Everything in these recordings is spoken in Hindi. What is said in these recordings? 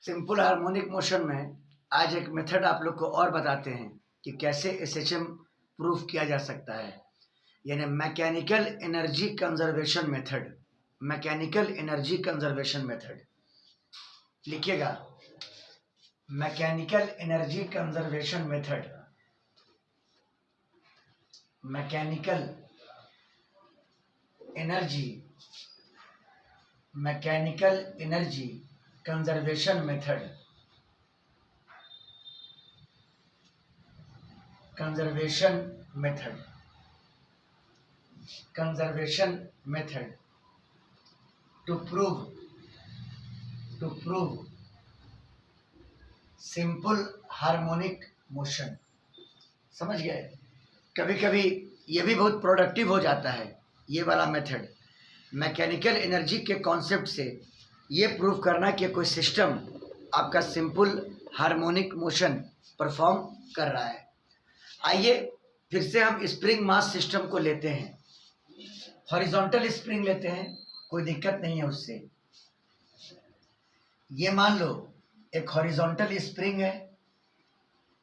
सिंपल हार्मोनिक मोशन में आज एक मेथड आप लोग को और बताते हैं कि कैसे एसएचएम प्रूफ किया जा सकता है, यानी mechanical energy conservation method. Mechanical energy conservation method लिखिएगा, mechanical energy conservation method. Mechanical energy conservation method. Conservation method to prove simple harmonic motion. समझ गए? कभी कभी ये भी बहुत प्रोडक्टिव हो जाता है, ये वाला मेथड। मैकेनिकल एनर्जी के कॉन्सेप्ट से ये प्रूव करना कि कोई सिस्टम आपका सिंपल हार्मोनिक मोशन परफॉर्म कर रहा है। आइए फिर से हम स्प्रिंग मास सिस्टम को लेते हैं। हॉरिजॉन्टल स्प्रिंग लेते हैं, कोई दिक्कत नहीं है उससे। ये मान लो एक हॉरिजॉन्टल स्प्रिंग है,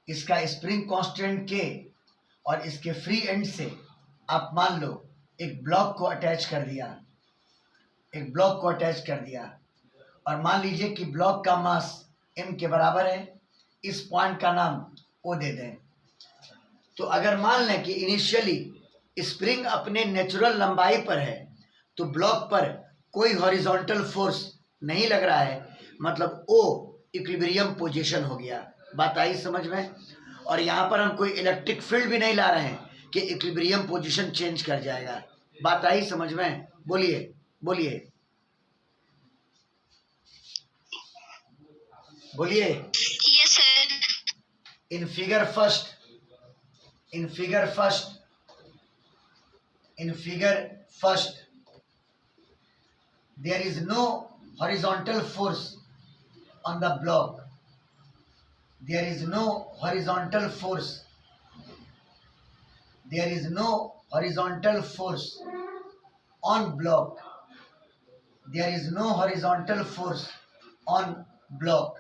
इसका स्प्रिंग कांस्टेंट के और इसके फ्री एंड से आप मान लो एक ब्लॉक को अटैच कर दिया और मान लीजिए कि ब्लॉक का मास m के बराबर है। इस पॉइंट का नाम O दे दें। तो अगर मान लें कि इनिशियली स्प्रिंग अपने नेचुरल लंबाई पर है तो ब्लॉक पर कोई हॉरिजॉन्टल फोर्स नहीं लग रहा है, मतलब O इक्विलिब्रियम पोजीशन हो गया। बात आई समझ में? और यहाँ पर हम कोई इलेक्ट्रिक फील्ड भी नहीं ला रहे हैं कि इक्विलिब्रियम पोजीशन चेंज कर जाएगा। बात आई समझ में? बोलिए Yes, sir. In figure first there is no horizontal force on the block. There is no horizontal force on block. There is no horizontal force on block.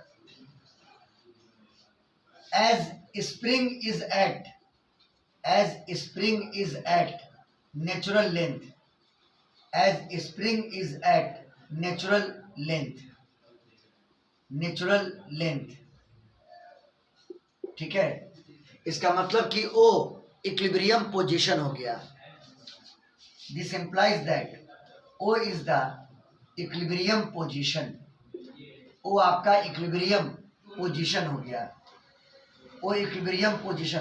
As spring is at natural length. ठीक है? इसका मतलब कि O इक्विलिब्रियम पोजीशन हो गया। This implies that O is the equilibrium position. O आपका इक्विलिब्रियम पोजीशन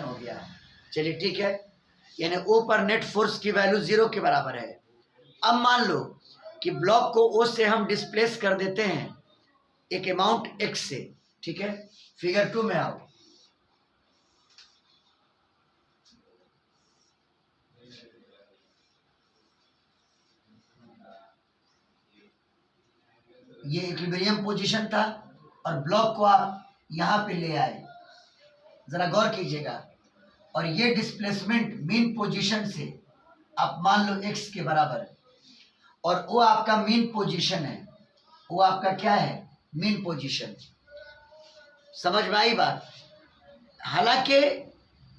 हो गया। चलिए ठीक है, यानी O पर नेट फोर्स की वैल्यू 0 के बराबर है। अब मान लो कि ब्लॉक को O से हम डिस्प्लेस कर देते हैं एक अमाउंट x से। ठीक है, फिगर 2 में आओ। ये इक्विलिब्रियम पोजीशन था और ब्लॉक को आप यहाँ पे ले आए, जरा गौर कीजिएगा। और ये डिस्प्लेसमेंट मीन पोजीशन से आप मान लो x के बराबर, और वो आपका मीन पोजीशन है। वो आपका क्या है? Mean position. समझ में आई बात? हालांकि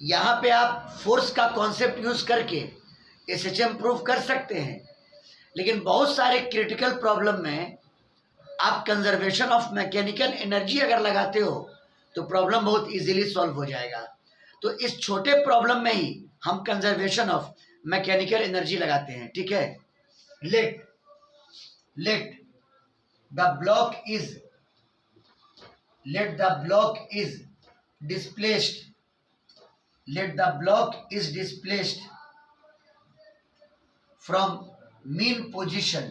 यहाँ पे आप फोर्स का कॉन्सेप्ट यूज करके एसएचएम प्रूफ कर सकते हैं, लेकिन बहुत सारे क्रिटिकल प्रॉब्लम में आप कंजर्वेशन ऑफ मैकेनिकल एनर्जी अगर लगाते हो तो प्रॉब्लम बहुत इजीली सॉल्व हो जाएगा। तो इस छोटे प्रॉब्लम में ही हम कंजर्वेशन ऑफ मैकेनिकल एनर्जी लगाते हैं। ठीक है, let the block is displaced from mean position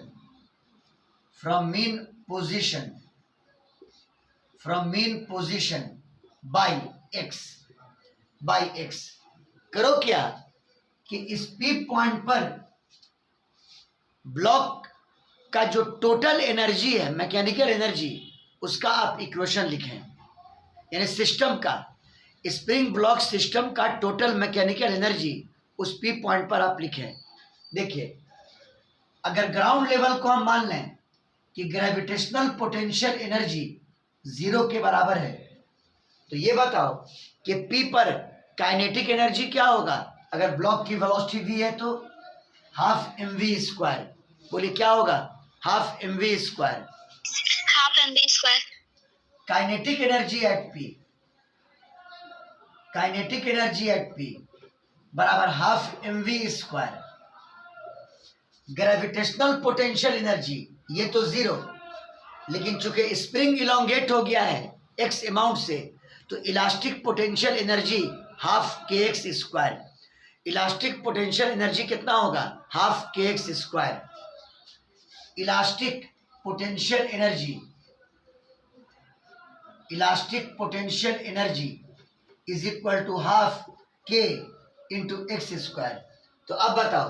by x। करो क्या कि इस P पॉइंट पर ब्लॉक का जो टोटल एनर्जी है, मैकेनिकल एनर्जी, उसका आप इक्वेशन लिखें। यानी सिस्टम का, स्प्रिंग ब्लॉक सिस्टम का टोटल मैकेनिकल एनर्जी उस P पॉइंट पर आप लिखें। देखिए, अगर ग्राउंड लेवल को हम मान लें कि ग्रेविटेशनल पोटेंशियल एनर्जी 0 के बराबर है। तो ये बताओ कि P पर काइनेटिक एनर्जी क्या होगा? अगर ब्लॉक की वेलोसिटी v है तो हाफ mv²। बोलिए क्या होगा? Half mv²। Half mv²। Kinetic energy at P, kinetic energy at P बराबर half mv²। Gravitational potential energy ये तो 0, लेकिन चूंकि स्प्रिंग इलोंगेट हो गया है x अमाउंट से, तो elastic potential energy half kx²। Elastic potential energy कितना होगा? Half kx²। Elastic potential energy, elastic potential energy is equal to half k into x²। तो अब बताओ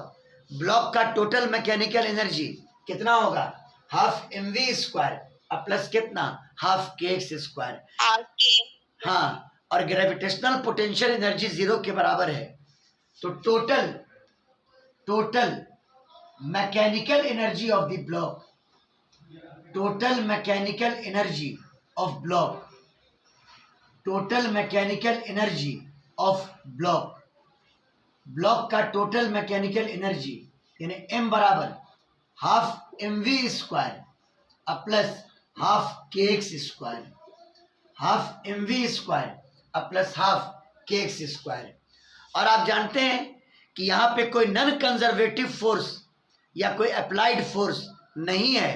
ब्लॉक का टोटल मैकेनिकल एनर्जी कितना होगा? हाफ mv² अब प्लस कितना? Half kx²। हाँ, और ग्रेविटेशनल पोटेंशियल एनर्जी 0 के बराबर है। तो total mechanical energy of the block, total mechanical energy of block, total mechanical energy of block, block का टोटल मैकेनिकल एनर्जी यानी m बराबर हाफ mv² अब plus half kx²। Half mv² अब प्लस हाफ kx²। और आप जानते हैं कि यहाँ पे कोई नॉन कंजर्वेटिव फोर्स या कोई अप्लाइड फोर्स नहीं है।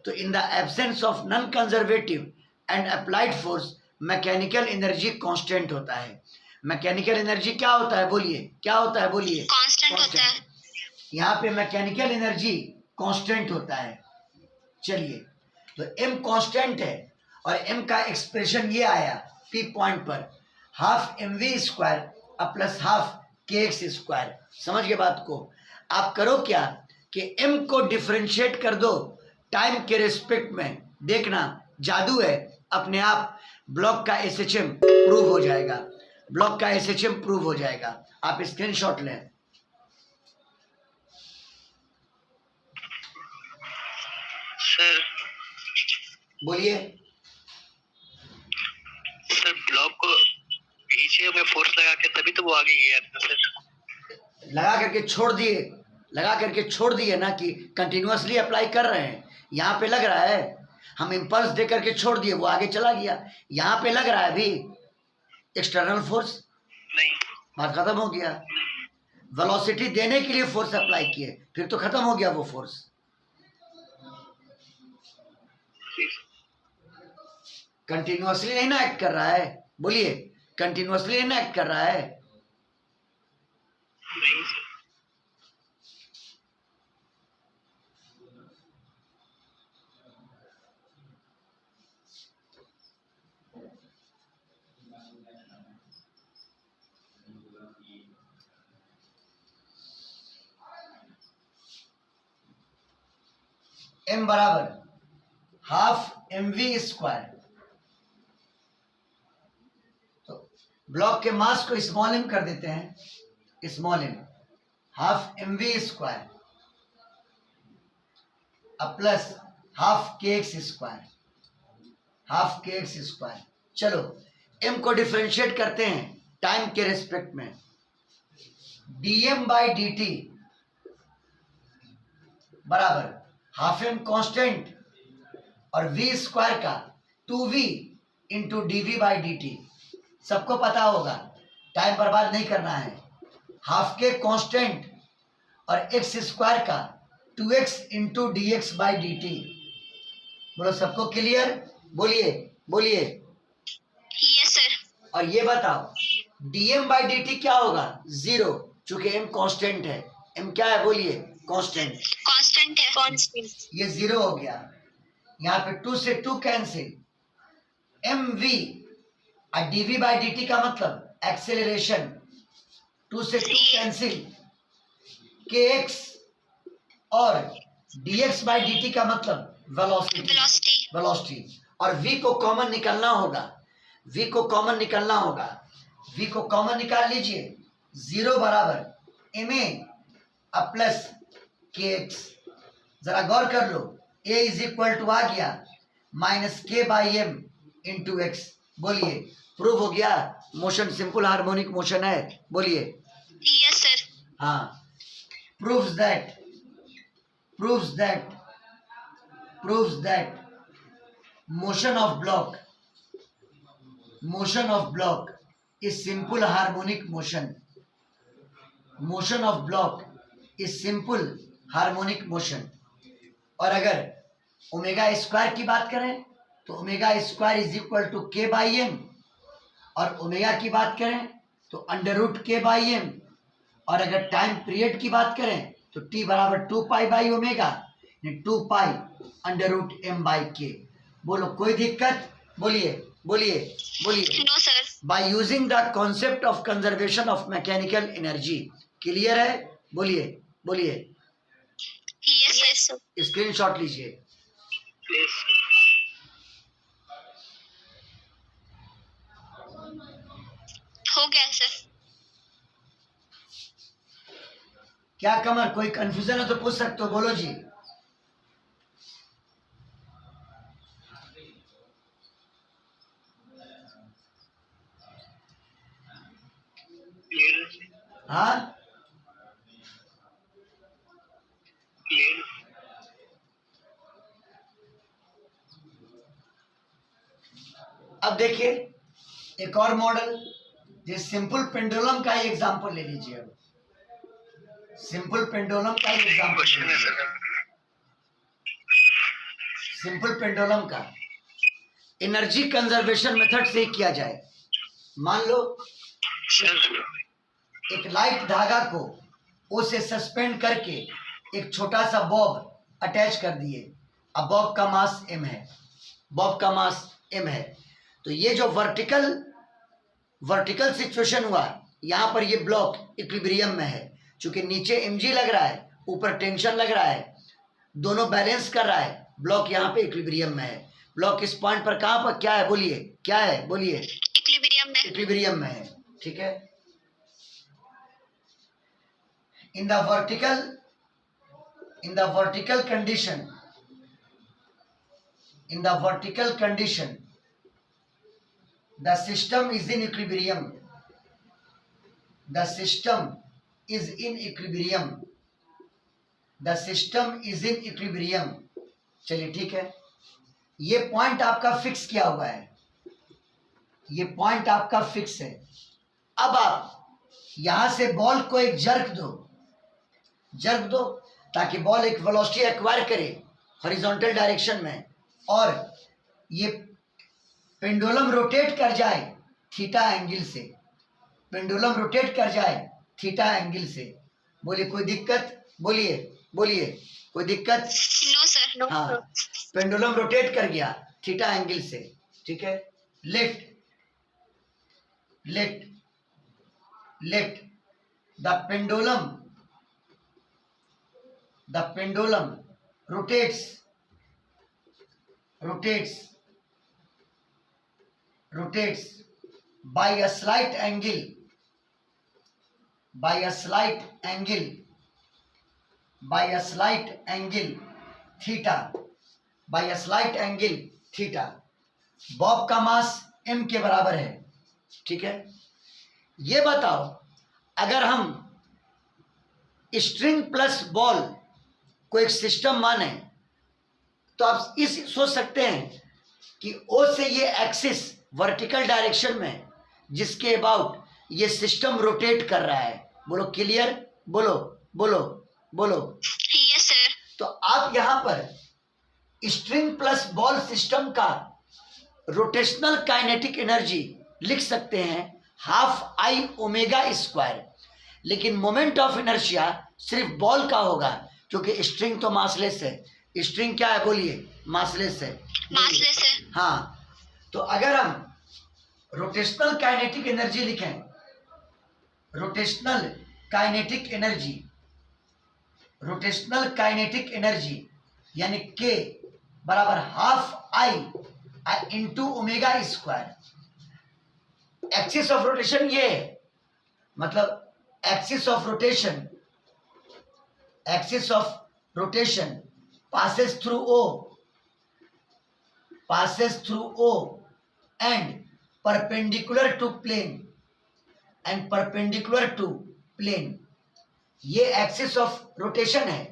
तो in the absence of non conservative and applied force mechanical energy constant होता है। मैकेनिकल एनर्जी क्या होता है? बोलिए क्या होता है? बोलिए कांस्टेंट होता है। यहाँ पे मैकेनिकल एनर्जी कांस्टेंट होता है। चलिए, तो m कांस्टेंट है और m का एक्सप्रेशन ये आया P पॉइंट पर हाफ mv² अब प्लस हाफ kx²। समझ गए बात को? आप करो क्या कि m को डिफरेंशिएट कर दो टाइम के रिस्पेक्ट में, देखना जादू है, अपने आप ब्लॉक का SHM प्रूव हो जाएगा। ब्लॉक का SHM प्रूव हो जाएगा। आप स्क्रीनशॉट लें। सर बोलिए। सर ब्लॉक को पीछे में फोर्स लगा के तभी तो वो आगे गया था सर। लगा करके छोड़ दिए, लगा करके छोड़ दिए ना कि कंटिन्यूअसली अप्लाई कर रहे हैं। यहाँ पे लग रहा है हम इम्पल्स दे करके छोड़ दिए, वो आगे चला गया। यहाँ पे लग रहा है अभी एक्सटर्नल फोर्स, नहीं, बात खत्म हो गया। वेलोसिटी देने के लिए फोर्स अप्लाई किए, फिर तो खत्म हो गया वो फोर्स। कंटिन्यूअसली नहीं ना एक्ट कर रहा है। बोलिए, कंटिन्यूअसली नहीं ना एक्ट कर रहा है। नहीं सर। m बराबर हाफ mv²। तो ब्लॉक के मास को स्मॉल m कर देते हैं, स्मॉल m हाफ mv² अब plus half kx², half kx²। चलो m को डिफरेंशिएट करते हैं टाइम के रेस्पेक्ट में। dm/dt बराबर हाफ m कांस्टेंट और v² का 2v इंटू dv/dt। सबको पता होगा, टाइम बर्बाद नहीं करना है। हाफ के कांस्टेंट और x² का 2x इंटू dx/dt। बोलो सबको क्लियर? बोलिए बोलिए। Yes sir. और ये बताओ dm/dt क्या होगा? 0, चूंकि m कांस्टेंट है। m क्या है? बोलिए कांस्टेंट। कांस्टेंट है। कांस्टेंट। ये 0 हो गया। यहाँ पे 2 से 2 कैंसिल, mv और dv/dt का मतलब एक्सेलरेशन, 2 से 2 कैंसिल, kx और dx/dt का मतलब वेलोसिटी, वेलोसिटी। और v को कॉमन निकालना होगा, v को कॉमन निकालना होगा। v को कॉमन निकाल लीजिए, 0 बराबर ma अब प्लस kx। जरा गौर कर लो, a इज इक्वल टू आ गया -k/m इंटू एक्स। बोलिए, प्रूव हो गया, मोशन सिंपल हार्मोनिक मोशन है। बोलिए। Yes sir. हाँ, proves that proves that proves that motion of block is simple harmonic motion. Motion of block is simple harmonic motion. और अगर ओमेगा स्क्वायर की बात करें तो omega square is equal to k by m, और ओमेगा की बात करें तो under root k by m, और अगर टाइम पीरियड की बात करें तो टी बराबर 2 pi by omega, 2 pi under root m by k. बोलो, कोई दिक्कत? बोलिए बोलिए बोलिए। No sir. By using the concept of conservation of mechanical energy. Clear है? बोलिए बोलिए। Yes sir. स्क्रीनशॉट लीजिए। यस। हो गया सर। क्या कमर, कोई कंफ्यूजन है तो पूछ सकते हो, बोलो जी। हाँ, अब देखिए एक और मॉडल, जिस सिंपल पेंडुलम का ही एग्जांपल ले लीजिए। अब सिंपल पेंडुलम का ही एग्जांपल ले लीजिए। सिंपल पेंडुलम का एनर्जी कंजर्वेशन मेथड से ही किया जाए। मान लो एक लाइट धागा को ओ से सस्पेंड करके एक छोटा सा बॉब अटैच कर दिए। अब बॉब का मास m है, बॉब का मास m है, तो ये जो वर्टिकल सिचुएशन हुआ, यहाँ पर ये ब्लॉक इक्विलिब्रियम में है। चूंकि नीचे mg लग रहा है, ऊपर टेंशन लग रहा है, दोनों बैलेंस कर रहा है, ब्लॉक यहाँ पे इक्विलिब्रियम में है। ब्लॉक इस पॉइंट पर कहाँ पर क्या है? बोलिए, क्या है? बोलिए। इक्विलिब्रियम में। इक्विलिब्रियम में है, ठीक है। in the vertical condition the system is in equilibrium. The system is in equilibrium. चलिए ठीक है, ये पॉइंट आपका फिक्स किया हुआ है, ये पॉइंट आपका फिक्स है। अब आप यहां से बॉल को एक जर्क दो ताकि बॉल एक वेलोसिटी एक्वायर करे हॉरिजॉन्टल डायरेक्शन में, और ये पेंडुलम रोटेट कर जाए थीटा एंगल से, पेंडुलम रोटेट कर जाए थीटा एंगल से। बोलिए, कोई दिक्कत? बोलिए बोलिए, कोई दिक्कत? No sir. नो। हाँ, पेंडुलम रोटेट कर गया थीटा एंगल से, ठीक है। Let the pendulum rotates by a slight angle theta। Bob का मास m के बराबर है, ठीक है। ये बताओ, अगर हम स्ट्रिंग प्लस बॉल को एक सिस्टम माने तो आप इस सोच सकते हैं कि ओ से ये एक्सिस वर्टिकल डायरेक्शन में, जिसके अबाउट ये सिस्टम रोटेट कर रहा है। बोलो क्लियर? बोलो बोलो बोलो। Yes sir. तो आप यहां पर स्ट्रिंग प्लस बॉल सिस्टम का रोटेशनल काइनेटिक एनर्जी लिख सकते हैं हाफ आई ओमेगा स्क्वायर, लेकिन मोमेंट ऑफ इनर्शिया सिर्फ बॉल का होगा, क्योंकि स्ट्रिंग तो मासलेस है। स्ट्रिंग क्या है? बोलिए, मासलेस है। मासलेस है। हाँ, तो अगर हम रोटेशनल काइनेटिक एनर्जी लिखें, रोटेशनल काइनेटिक एनर्जी यानी K बराबर half I into omega square. Axis of rotation ये है, मतलब axis of rotation passes through O and perpendicular to plane, ये एक्सिस ऑफ रोटेशन है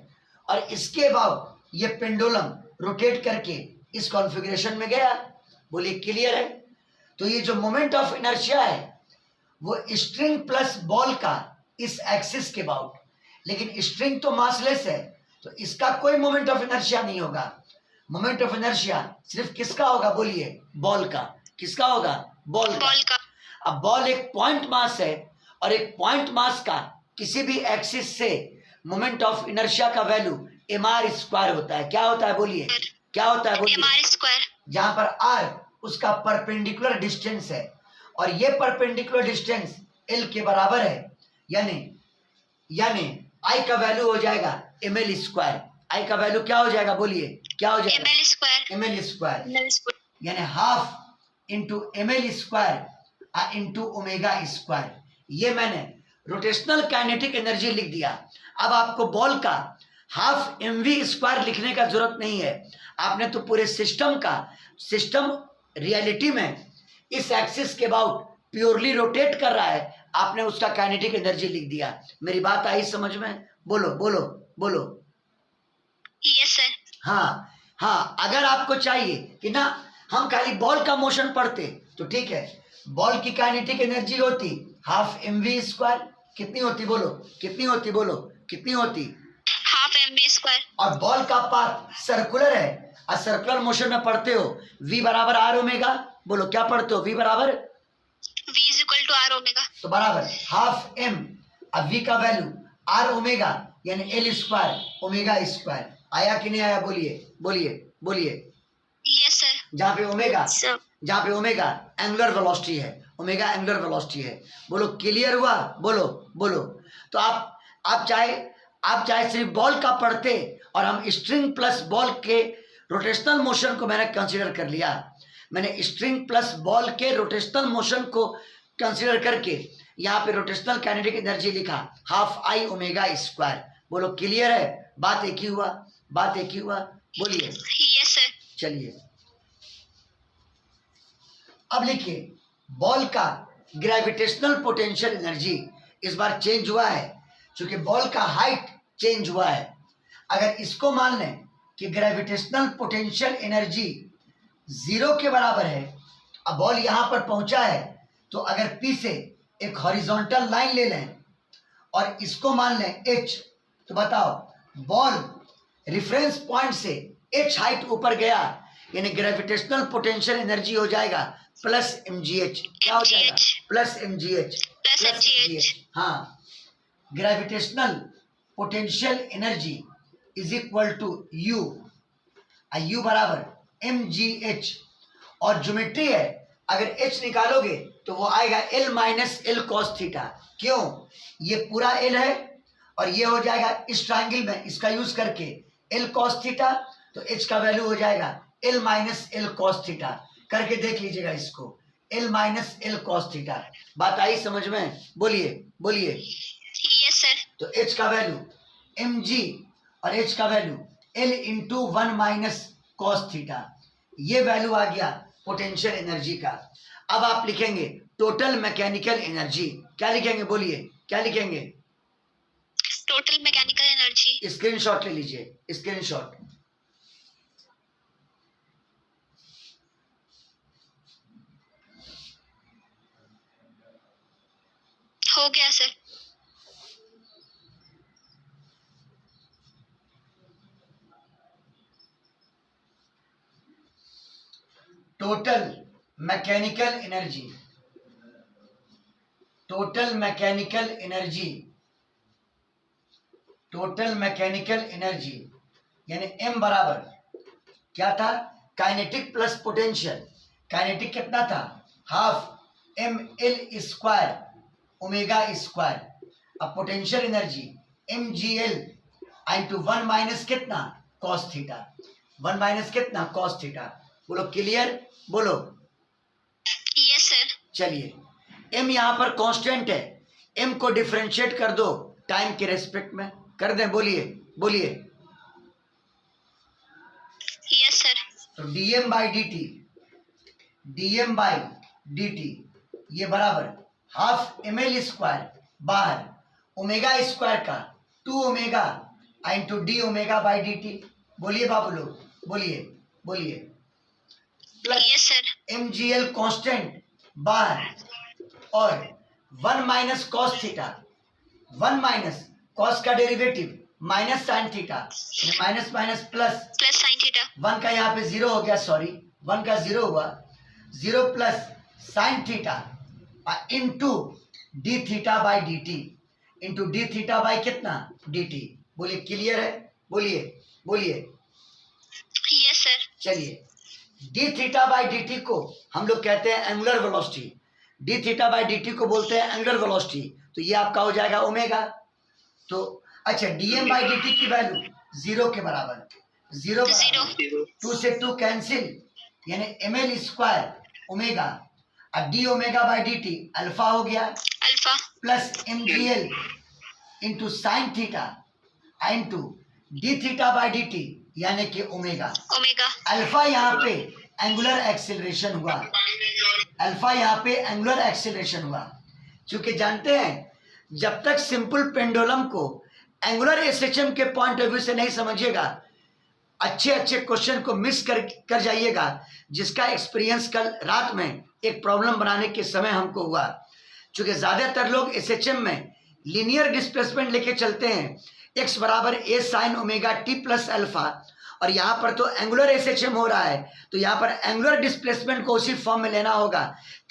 और इसके बाद ये पेंडुलम रोटेट करके इस कॉन्फ़िगरेशन में गया। बोलिए क्लियर है? तो ये जो मोमेंट ऑफ इनर्शिया है वो स्ट्रिंग प्लस बॉल का इस एक्सिस के अबाउट, लेकिन स्ट्रिंग तो मासलेस है तो इसका कोई मोमेंट ऑफ इनर्शिया नहीं होगा। मोमेंट ऑफ इनर्शिया सिर्फ किसका होगा? बोलिए बॉल का। किसका होगा? बॉल का। अब बॉल एक पॉइंट मास है और एक पॉइंट मास का किसी भी एक्सिस से मोमेंट ऑफ इनर्शिया का वैल्यू mr स्क्वायर होता है। क्या होता है? बोलिए क्या होता है? बोलिए mr स्क्वायर, जहां पर r उसका परपेंडिकुलर डिस्टेंस है और ये परपेंडिकुलर डिस्टेंस l के बराबर है, यानी I का वैल्यू हो जाएगा ml स्क्वायर। I का वैल्यू क्या हो जाएगा? बोलिए क्या हो जाएगा? ml स्क्वायर, ml स्क्वायर, यानी half into ml square into omega square. ये मैंने रोटेशनल काइनेटिक एनर्जी लिख दिया। अब आपको बॉल का हाफ mv स्क्वायर लिखने का जरूरत नहीं है। आपने तो पूरे सिस्टम रियलिटी में इस एक्सिस के अबाउट प्योरली रोटेट कर रहा है, आपने उसका काइनेटिक एनर्जी लिख दिया। मेरी बात आई समझ में? बोलो बोलो बोलो। Yes sir. हाँ, अगर आपको चाहिए कि ना हम खाली बॉल का मोशन पढ़ते तो ठीक है, बॉल की काइनेटिक एनर्जी होती हाफ mv स्क्वायर। कितनी होती? बोलो कितनी होती? बोलो कितनी होती? Half mv square. और बॉल का पाथ सर्कुलर है और सर्कुलर मोशन में पढ़ते हो v बराबर r ओमेगा। बोलो क्या पढ़ते हो? v बराबर v is equal to r omega. तो बराबर हाफ m, अब v का वैल्यू r ओमेगा यानी l स्क्वायर ओमेगा स्क्वायर। आया कि नहीं आया? बोलिए बोलिए बोलिए। Yes sir. जहाँ पे सर ओमेगा एंगुलर वेलोसिटी है, ओमेगा एंगुलर वेलोसिटी है। बोलो क्लियर हुआ? बोलो बोलो। तो आप चाहे सिर्फ बॉल का पढ़ते और हम स्ट्रिंग प्लस बॉल के रोटेशनल मोशन को मैंने कंसीडर कर लिया। मैंने स्ट्रिंग प्लस बॉल के रोटेशनल मोशन को कंसीडर करके यहाँ पे रोटेशनल काइनेटिक एनर्जी लिखा हाफ I ओमेगा स्क्वायर। बोलो क्लियर है? बात एक ही हुआ? बात एक ही हुआ? बोलिए। Yes sir. चलिए अब लिखिए, बॉल का ग्रेविटेशनल पोटेंशियल एनर्जी इस बार चेंज हुआ है क्योंकि बॉल का हाइट चेंज हुआ है। अगर इसको मान लें कि ग्रेविटेशनल पोटेंशियल एनर्जी 0 के बराबर है, अब बॉल यहां पर पहुंचा है, तो अगर P से एक हॉरिजॉन्टल लाइन ले लें और इसको मान लें H, तो बताओ बॉल रेफरेंस पॉइंट से H हाइट ऊपर गया यानी ग्रेविटेशनल पोटेंशियल एनर्जी हो जाएगा प्लस mgh। क्या हो जाएगा? Plus mgh। हाँ, gravitational potential energy is equal to u बराबर mgh। और ज्योमेट्री है, अगर h निकालोगे तो वो आएगा l minus l cos theta. क्यों? ये पूरा l है और ये हो जाएगा इस ट्राइंगल में इसका यूज करके l कॉस थीटा, तो h का वैल्यू हो जाएगा l minus l cos theta. करके देख लीजिएगा इसको, l minus l cos theta. बात आई समझ में? बोलिए बोलिए। Yes sir. तो h का वैल्यू mg और h का value l into 1 minus cos theta. ये वैल्यू आ गया पोटेंशियल एनर्जी का। अब आप लिखेंगे टोटल मैकेनिकल एनर्जी। क्या लिखेंगे? बोलिए क्या लिखेंगे? Total mechanical energy. स्क्रीनशॉट ले लीजिए, स्क्रीनशॉट। हो गया sir. Total mechanical energy, total mechanical energy, total mechanical energy यानी m बराबर क्या था? Kinetic plus potential. काइनेटिक कितना था? Half ml square omega square. अब potential energy mgl into 1 minus कितना? Cos theta. 1 माइनस कितना? Cos theta. बोलो क्लियर? बोलो। Yes sir. चलिए, m यहां पर कांस्टेंट है, m को डिफरेंशिएट कर दो टाइम के रेस्पेक्ट में, कर दें? बोलिए बोलिए। Yes sir. तो dm by dt dm by dt ये बराबर हाफ ml स्क्वायर बाहर ओमेगा स्क्वायर का 2 omega into d omega by dt। बोलिए बाबू लोग, बोलिए बोलिए। Plus yes sir. mgl constant बाहर और 1 minus cos theta, 1 minus cos का derivative minus sine theta, minus minus plus plus sine theta. 1 का यहाँ पे 0 हो गया, सॉरी 1 का 0 हुआ, 0 plus sine theta into d theta by d t, into d theta by कितना डी टी। बोलिए क्लियर है, बोलिए बोलिए। Yes sir. चलिए d theta by d t को हम लोग कहते हैं angular velocity, d theta by d t को बोलते हैं एंगुलर वेलोसिटी, तो ये आपका हो जाएगा ओमेगा। तो अच्छा डीएम बाई डी टी की वैल्यू 0 के बराबर, 0 0। 0 2 से 2 कैंसिल, यानी एम एल स्क्वायर ओमेगा और d omega by d t alpha हो गया, alpha plus m g l into sine theta into d theta by d t यानी कि ओमेगा। ओमेगा। अल्फा यहाँ पे एंगुलर एक्सेलरेशन हुआ, अल्फा यहाँ पे एंगुलर एक्सेलरेशन हुआ। क्योंकि जानते हैं जब तक सिंपल पेंडुलम को एंगुलर एसएचएम के पॉइंट ऑफ व्यू से नहीं समझिएगा, अच्छे अच्छे क्वेश्चन को मिस कर जाइएगा, जिसका एक्सपीरियंस कल रात में एक प्रॉब्लम बनाने के समय हमको हुआ। क्योंकि ज़्यादातर लोग एसएचएम में लीनियर डिस्प्लेसमेंट लेके चलते हैं, एक्स बराबर a sine omega t plus alpha, और यहाँ पर तो एंगुलर एसएचएम हो रहा है, तो यहाँ पर एंगुलर डिस्प्लेसमेंट को उसी फॉर्म में लेना होगा,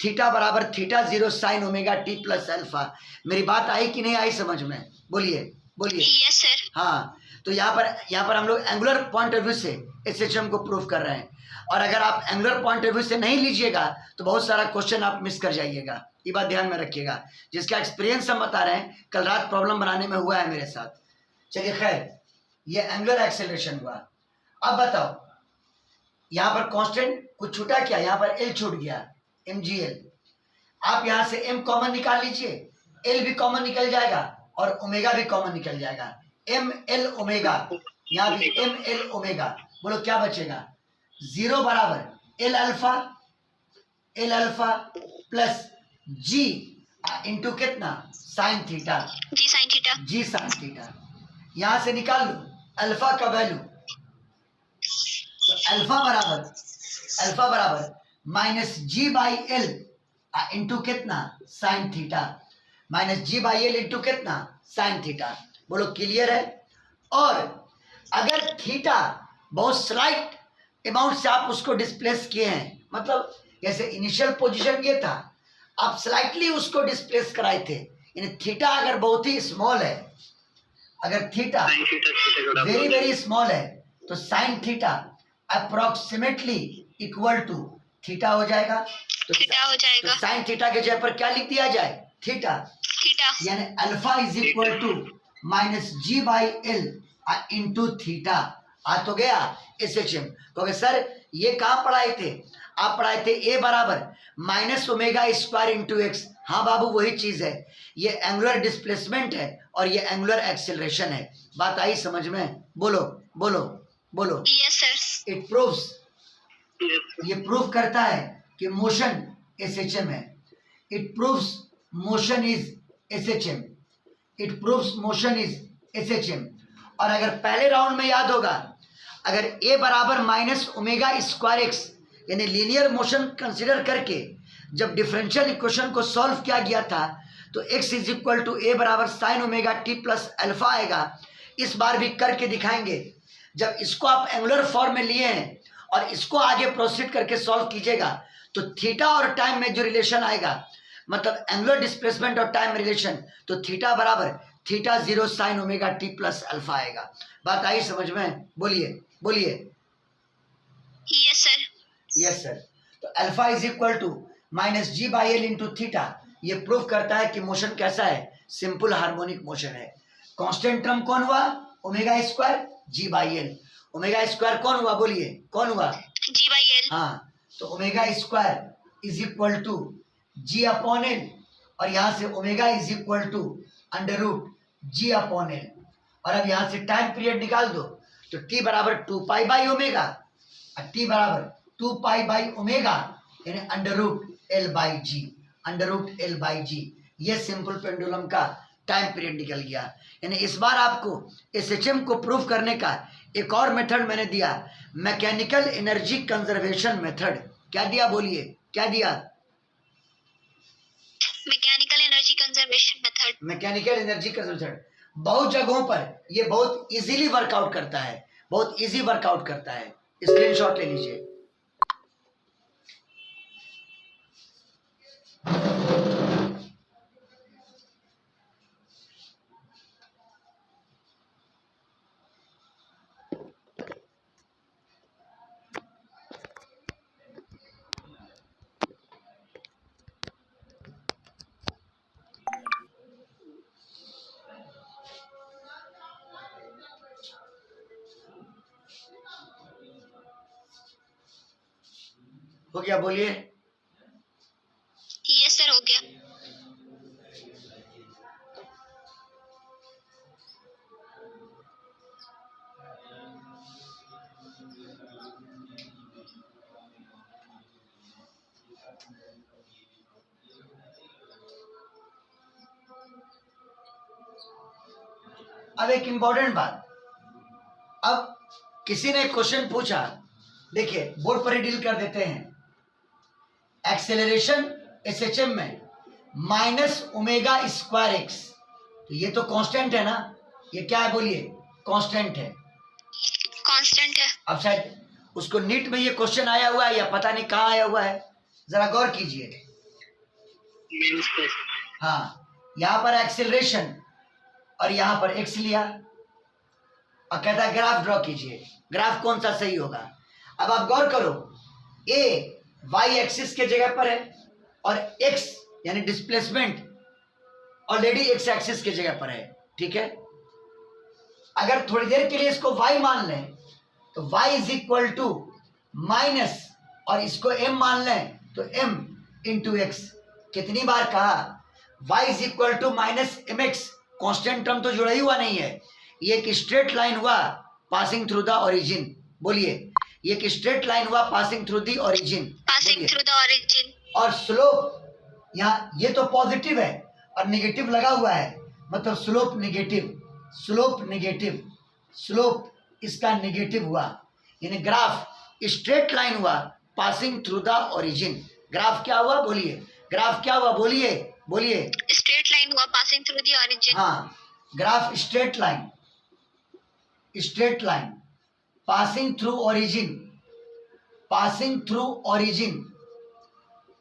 थीटा बराबर theta 0 sine omega t plus alpha. मेरी बात आई कि नहीं आई समझ में? बोलिए बोलिए। Yes sir. हाँ, तो यहाँ पर हम लोग एंगुलर पॉइंट ऑफ व्यू से एसएचएम को प्रूव कर रहे हैं, और अगर आप एंगुलर पॉइंट ऑफ व्यू से नहीं लीजिएगा तो बहुत सारा क्वेश्चन आप मिस कर जाइएगा, ये बात ध्यान में रखिएगा। जिसका एक्सपीरियंस हम बता रहे हैं, कल रात प्रॉब्लम बनाने में हुआ है मेरे साथ। चलिए खैर, ये एंगुलर एक्सेलरेशन हुआ। अब बताओ यहाँ पर कांस्टेंट कुछ छूटा क्या? यहाँ पर एल छूट गया, mgl। आप यहाँ से m कॉमन निकाल लीजिए, l भी कॉमन निकल जाएगा और ओमेगा भी कॉमन निकल जाएगा, ml ओमेगा, यहाँ भी ml ओमेगा। बोलो क्या बचेगा? 0 बराबर l alpha plus g into कितना sine theta, g sine theta. G sine theta. यहाँ से निकाल लो अल्फा का वैल्यू, तो अल्फा बराबर minus g by l into कितना sine theta, minus g by l into कितना साइन थीटा। बोलो क्लियर है? और अगर थीटा बहुत स्लाइट अमाउंट से आप उसको डिस्प्लेस किए हैं, मतलब जैसे इनिशियल पोजीशन ये था, आप स्लाइटली उसको डिस्प्लेस कराए थे, यानी थीटा अगर बहुत ही स्मॉल है, अगर थीटा वेरी वेरी स्मॉल है, तो sine theta approximately equal to theta हो जाएगा। तो थीटा हो जाएगा। तो साइन थीटा के जगह पर क्या लिख दिया जाए? थीटा। थीटा यानी alpha is equal to minus g by l into theta. आ तो गया एसएचएम। क्योंकि सर ये कहाँ पढ़ाए थे? आप पढ़ाए थे ए बराबर minus omega square into x. हाँ बाबू वही चीज है, ये एंगुलर डिस्प्लेसमेंट है और ये एंगुलर एक्सेलरेशन है। बात आई समझ में? बोलो बोलो बोलो। Yes sir. इट प्रूव्स, ये प्रूव करता है कि मोशन एसएचएम है। It proves motion is SHM, it proves motion is SHM. और अगर पहले राउंड में याद होगा, अगर ए बराबर माइनस ओमेगा स्क्वायर एक्स यानी लीनियर मोशन कंसिडर करके जब डिफरेंशियल इक्वेशन को सॉल्व किया गया था, तो x इज इक्वल टू ए बराबर sign omega t plus alpha आएगा। इस बार भी करके दिखाएंगे। जब इसको आप एंगुलर फॉर्म में लिए हैं और इसको आगे प्रोसीड करके सॉल्व कीजिएगा, तो थीटा और टाइम में जो रिलेशन आएगा, मतलब एंगुलर डिस्प्लेसमेंट और टाइम रिलेशन, तो थीटा बराबर theta 0 sine omega t plus alpha आएगा। बात आई समझ में? बोलिए बोलिए। Yes sir. Yes sir. तो alpha is equal to minus g by l into theta. ये प्रूव करता है कि मोशन कैसा है? सिंपल हार्मोनिक मोशन है। कांस्टेंट टर्म कौन हुआ? Omega square g by l. Omega square कौन हुआ? बोलिए कौन हुआ? जी बाई एल। हाँ, तो omega square is equal to g upon l, और यहाँ से omega is equal to under root g upon l. और अब यहाँ से टाइम पीरियड निकाल दो, तो टी बराबर 2 पाई बाई ओमेगा, और टी बराबर 2 पाई बाई ओमेगा यानी √L/G, √L/G। ये सिंपल पेंडुलम का टाइम पीरियड निकल गया। यानी इस बार आपको SHM को प्रूव करने का एक और मेथड मैंने दिया, मैकेनिकल एनर्जी कंजर्वेशन मेथड। क्या दिया बोलिए, क्या दिया? Mechanical energy conservation method. Mechanical energy conservation बहुत जगहों पर ये बहुत इजीली वर्कआउट करता है, बहुत इजी वर्कआउट करता है। स्क्रीनशॉट ले लीजिए। हो गया, बोलिए। यस सर, हो गया। अब एक इंपॉर्टेंट बात, अब किसी ने क्वेश्चन पूछा, देखिए बोर्ड पर ही डील कर देते हैं। एक्सेलरेशन SHM में -ω²x, तो ये तो कांस्टेंट है ना, ये क्या है बोलिए? कांस्टेंट है, कांस्टेंट है। अब शायद उसको नीट में ये क्वेश्चन आया हुआ है या पता नहीं कहाँ आया हुआ है, जरा गौर कीजिए। हाँ, यहाँ पर एक्सेलरेशन और यहाँ पर x लिया और कहता है ग्राफ ड्रॉ कीजिए, ग्राफ कौन सा सही होगा? अब आप गौर करो, a y एक्सिस के जगह पर है और x यानी डिस्प्लेसमेंट ऑलरेडी x एक्सिस के जगह पर है, ठीक है। अगर थोड़ी देर के लिए इसको y मान लें तो y माइनस और इसको m मान लें तो m इंटू x। कितनी बार कहा? y -mx, कांस्टेंट टर्म तो जुड़ा ही हुआ नहीं है, ये एक स्ट्रेट लाइन हुआ पासिंग थ्रू द ओरिजिन। बोलिए, ये एक स्ट्रेट लाइन हुआ passing through the origin, passing through the origin. और स्लोप यहाँ ये तो पॉजिटिव है और नेगेटिव लगा हुआ है, मतलब slope negative, slope negative, slope इसका नेगेटिव हुआ, यानी ग्राफ स्ट्रेट लाइन हुआ passing through the origin. Graph क्या हुआ बोलिए, ग्राफ क्या हुआ बोलिए, बोलिए। स्ट्रेट लाइन हुआ पासिंग थ्रू द ओरिजिन। हाँ, graph straight line, straight line passing through origin, passing through origin,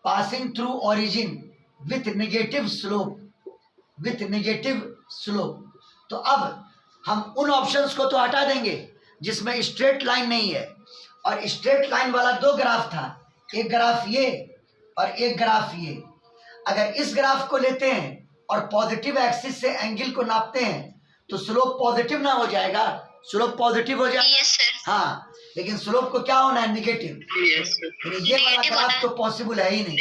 passing through origin with negative slope, with negative slope. तो अब हम उन ऑप्शंस को तो हटा देंगे जिसमें स्ट्रेट लाइन नहीं है, और स्ट्रेट लाइन वाला दो ग्राफ था, एक ग्राफ ये और एक ग्राफ ये। अगर इस ग्राफ को लेते हैं और पॉजिटिव एक्सिस से एंगल को नापते हैं तो स्लोप पॉजिटिव ना हो जाएगा, स्लोप पॉजिटिव हो जाएगा। Yes sir. हाँ, लेकिन स्लोप को क्या होना है? नेगेटिव। ये वाला ग्राफ तो पॉसिबल है ही नहीं,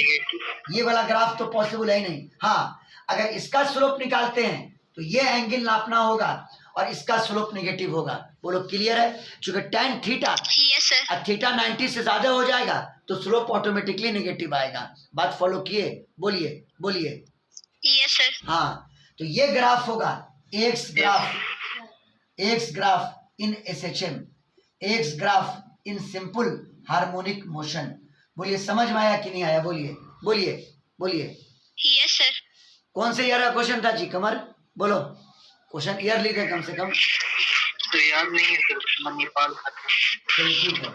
ये वाला ग्राफ तो पॉसिबल है ही नहीं। हाँ, अगर इसका स्लोप निकालते हैं तो ये एंगल नापना होगा और इसका स्लोप नेगेटिव होगा। बोलो क्लियर है? चूंकि tan थीटा थीटा 90 से ज्यादा हो जाएगा तो स्लोप ऑटोमेटिकली नेगेटिव आएगा। बात फॉलो किए? बोलिए, बोलिए। Yes sir. हाँ, तो ये ग्राफ होगा x graph, x graph in SHM, x graph in simple harmonic motion. बोलिए, समझ में आया कि नहीं आया? बोलिए, बोलिए, बोलिए। Yes sir. कौन से ईयर का क्वेश्चन था जी? कमर बोलो, क्वेश्चन ईयर लिखे कम से कम। तो याद नहीं है सर, नेपाल का। ठीक है,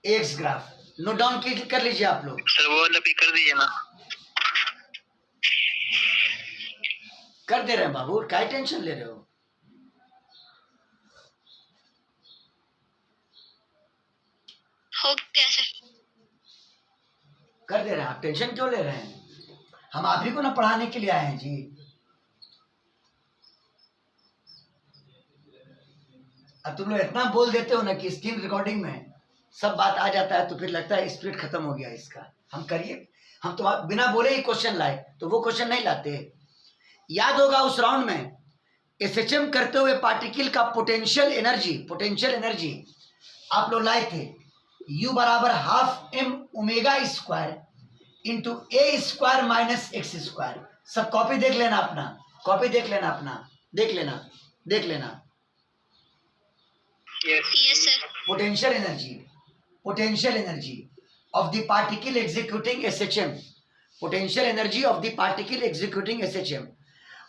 एक्स ग्राफ नोट डाउन कर लीजिए आप लोग। सर वो वाला भी कर दीजिए ना। कर दे रहे हैं बाबू, क्या टेंशन ले रहे हो? हो गया सर। कर दे रहे हैं, आप टेंशन क्यों ले रहे हैं? हम आप ही को ना पढ़ाने के लिए आए हैं जी। अब तुम लोग इतना बोल देते हो ना कि स्क्रीन रिकॉर्डिंग में सब बात आ जाता है तो फिर लगता है स्पीड खत्म हो गया इसका। हम करिए, हम तो बिना बोले ही क्वेश्चन लाए, तो वो क्वेश्चन नहीं लाते। याद होगा उस राउंड में SHM करते हुए पार्टिकल का पोटेंशियल एनर्जी आप लोग लाए थे, U बराबर half m omega square into a square minus x square. सब कॉपी देख लेना अपना, कॉपी देख लेना अपना, देख लेना, देख लेना। Yes, sir. Potential energy, potential energy of the particle executing SHM, potential energy of the particle executing SHM.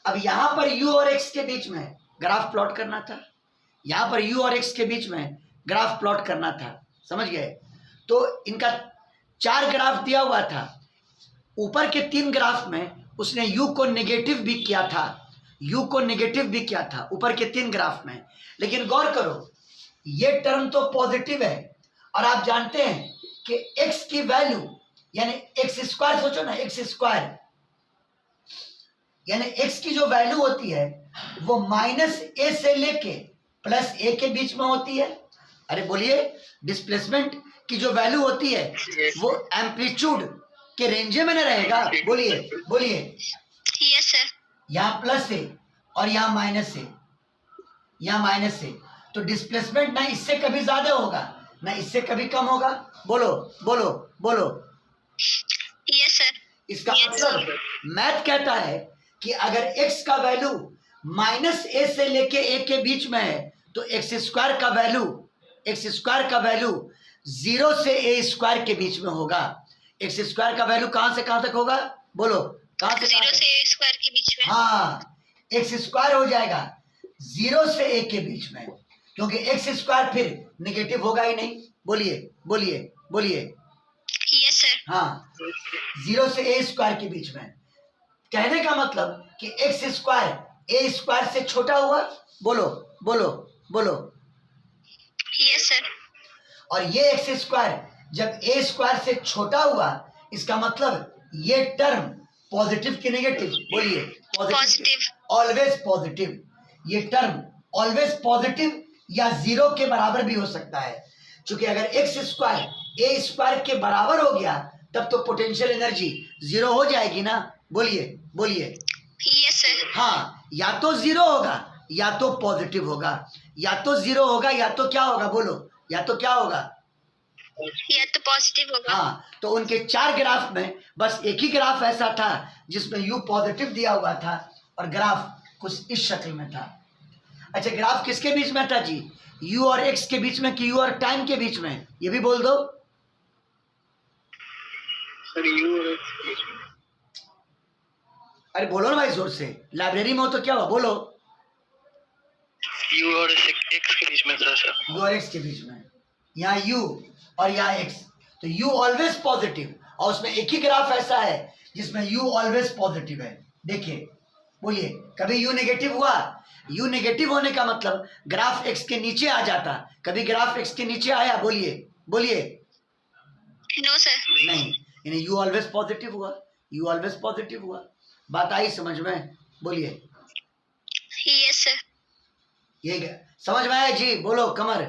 अब यहां पर u और x के बीच में ग्राफ प्लॉट करना था, यहां पर u और x के बीच में ग्राफ प्लॉट करना था, समझ गए? तो इनका 4 ग्राफ दिया हुआ था, ऊपर के 3 ग्राफ में उसने u को नेगेटिव भी किया था, u को नेगेटिव भी किया था ऊपर के 3 ग्राफ में। लेकिन गौर करो, ये टर्म तो पॉजिटिव है और आप जानते हैं कि x की वैल्यू यानी एक्स स्क्वायर, सोचो ना, एक्स स्क्वायर यानी x की जो वैल्यू होती है वो माइनस ए से लेके प्लस ए के बीच में होती है। अरे बोलिए, डिस्प्लेसमेंट की जो वैल्यू होती है वो एम्पलीट्यूड के रेंज में ना रहेगा? बोलिए बोलिए। Yes, sir. यहाँ प्लस है और यहाँ माइनस है, यहाँ माइनस है, तो डिस्प्लेसमेंट ना इससे कभी ज्यादा होगा ना इससे कभी कम होगा। बोलो बोलो बोलो। Yes, sir. इसका Yes, मतलब मैथ कहता है कि अगर x का वैल्यू माइनस ए से लेके ए के बीच में है तो एक्स स्क्वायर का वैल्यू 0 से ए स्क्वायर के बीच में होगा। एक्स स्क्वायर का वैल्यू कहां से कहां तक होगा? बोलो, कहां से कहां 0 तक? से a स्क्वायर के बीच में। हाँ, एक्स स्क्वायर हो जाएगा 0 से ए के बीच में, क्योंकि एक्स स्क्वायर फिर नेगेटिव होगा ही नहीं। बोलिए बोलिए बोलिए। Yes, sir. हाँ, 0 से ए स्क्वायर के बीच में। कहने का मतलब कि एक्स स्क्वायर ए स्क्वायर से छोटा हुआ। बोलो बोलो बोलो। Yes, sir. और ये एक्स स्क्वायर जब ए स्क्वायर से छोटा हुआ, इसका मतलब ये टर्म पॉजिटिव की नेगेटिव? बोलिए Positive. Always positive. ये टर्म ऑलवेज पॉजिटिव या 0 के बराबर भी हो सकता है, क्योंकि अगर एक्स स्क्वायर ए स्क्वायर के बराबर हो गया तब तो पोटेंशियल एनर्जी 0 हो जाएगी ना। बोलिए बोलिए। Yes, sir. हाँ, या तो 0 होगा या तो पॉजिटिव होगा, या तो 0 होगा या तो क्या होगा? बोलो, या तो क्या होगा? या तो पॉजिटिव होगा। हाँ, तो उनके 4 ग्राफ में बस एक ही ग्राफ ऐसा था जिसमें u पॉजिटिव दिया हुआ था और ग्राफ कुछ इस शक्ल में था। अच्छा, ग्राफ किसके बीच में था जी? u और x के बीच में कि u और टाइम के बीच में? ये भी बोल दो। सर यू और एक्स के बीच में। अरे बोलो ना भाई जोर से, लाइब्रेरी में हो तो क्या हुआ? बोलो। यू और एक्स के बीच में सर। u और x के बीच में, यहाँ u और यहाँ x, तो u ऑलवेज पॉजिटिव और उसमें एक ही ग्राफ ऐसा है जिसमें u ऑलवेज पॉजिटिव है। देखिए, बोलिए, कभी u नेगेटिव हुआ? u नेगेटिव होने का मतलब ग्राफ x के नीचे आ जाता, कभी ग्राफ x के नीचे आया? बोलिए बोलिए। No sir. नहीं, यानी u ऑलवेज पॉजिटिव हुआ, u ऑलवेज पॉजिटिव हुआ। बात आई समझ में? बोलिए। Yes sir. ये समझ में आया जी? बोलो कमर।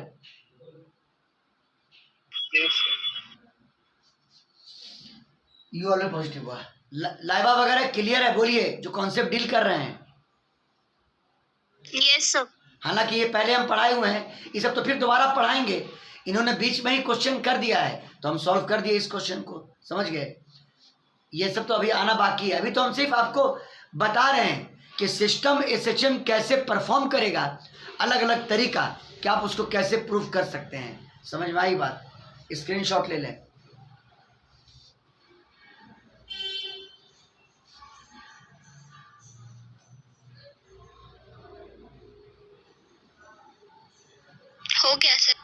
यू ऑलवेज पॉजिटिव हुआ। लाइबा वगैरह क्लियर है? बोलिए, जो कॉन्सेप्ट डील कर रहे हैं। Yes sir. हालांकि ये पहले हम पढ़ाए हुए हैं, ये सब तो फिर दोबारा पढ़ाएंगे। इन्होंने बीच में ही क्वेश्चन कर दिया है तो हम सॉल्व कर दिए इस क्वेश्चन को, समझ गए? ये सब तो अभी आना बाकी है। अभी तो हम सिर्फ आपको बता रहे हैं कि सिस्टम एसएचएम कैसे परफॉर्म करेगा, अलग अलग तरीका कि आप उसको कैसे प्रूव कर सकते हैं। समझ में आई बात? स्क्रीनशॉट ले लें। हो गया सर।